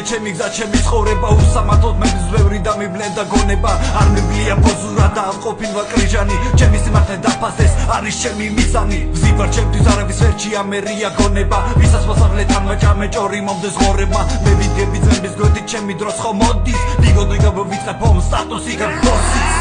ჩემი გზა ჩემი ცხოვრება უსამართლოდ მეფის ბევრი და მიბლენდა გონება არ მიბლია პოზურა და არ ყოფილვა კრიჟანი ჩემი სიმართლე დაფასდეს არის ჩემი მიზანი ვზივარ ჩემთვის არების ვერჩია მერია გონება ვისაც მოსავლეთან მაჭამე ჭორი მომდეს ღორება მე ვიდგები ძმების გვერდით ჩემი დროს ხო მოდის დიგოდიგაბ ვიწყებ ომ სტატუსი გაბოსის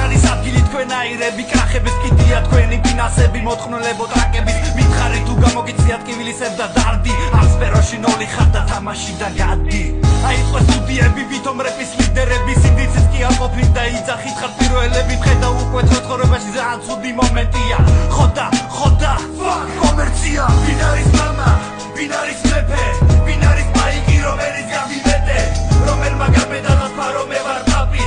არის ადგილი თქვენ აირები კრახების კიდია თქვენი ფინანსები მოთხნელებო ტრაკების მითხარი თუ გამოგიციათ კივილისებ და დარდი ამ სფეროში ნოლი ხარ და თამაშიდან გადი აიწყო სტუდიები ვითომ რეპის ლიდერები სინდიცის კი არ ყოფნით და იძახით ხარ პირველები ხედა უკვე ცხოვრებაში ძალიან ცუდი მომენტია ხოდა კომერცია ვინ არის მამა ვინ არის მეფე ვინ არის პაიკი რომელიც გავიმეტე რომელმა გაბედა და თქვა რომ მე ვარ პაპი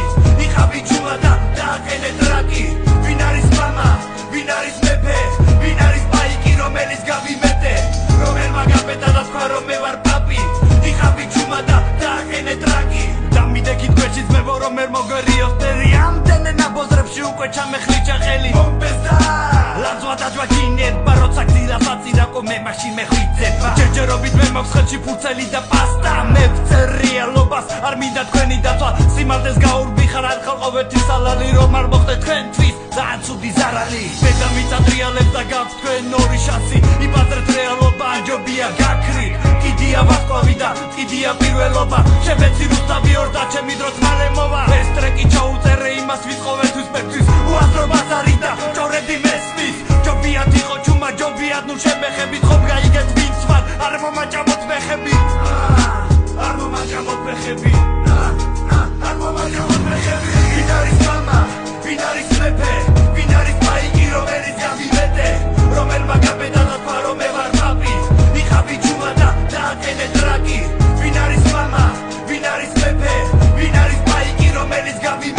იყავი ჯულა და დააკენე ტრაკი ვინ არის მამა ვინ არის მეფე ვინ არის პაიკი რომელიც გავიმეტე რომელმა გაბედა და თქვა რომ მე ვარ პაპი იყავი ჯულა და დააკენე ტრაკი დამიდექით გვერდში ძმებო რომ ვერ მოგვერიოს ტერი ამდენე ნაბოზრებში უკვე ჩამეხლიჩა ხელი მომბეზდა ლაძვა დაჯვაჩინება როცა გძილას აწირაკო მე მაშინ მეხვიძება ჯერჯერობით მე მაქვს ხელში ფურცელი და პასტა მე ვწერ რეალობას არ მინდა თქვენი დაცვა სიმართლეს გაურბიხარ არ ხარ ყოველთვის სალალი რომ არ მოხდე თქვენთვის ძალიან ცუდი ზარალი მე დამიწადრიალებ და გაქვთ თქვენ ორი შანსი იბადრეთ რეალობა ანჯობია გაქრით კიდია ვარსკვლავი და კიდია პირველობა შემეცი რუსთავი ორ და ჩემი დროც მალე მოვა ეს ტრეკი ჩაუწერე იმას ვიტყოვეთვის მეკთვის უაზრობას არის და ჭორები მესმის ჯობიათ იყო ჩუმა ჯობიათ ნუ შემეხებით ხომ გაიგეთ ვინც ვარ არ მომაჭამოთ მეხები არ მომაჭამოთ მეხები არ მომაჭამოთ მეხები ვინ არის მამა ვინ არის მეფე ვინ არის პაიკი რომელიც გავიმეტე რომელმა გაბედა და თქვა რომ მე ვარ პაპი იყავი ჯულა და დააკენე ტრაკი ვინ არის მამა ვინ არის მეფე ვინ არის პაიკი რომელიც გავიმეტე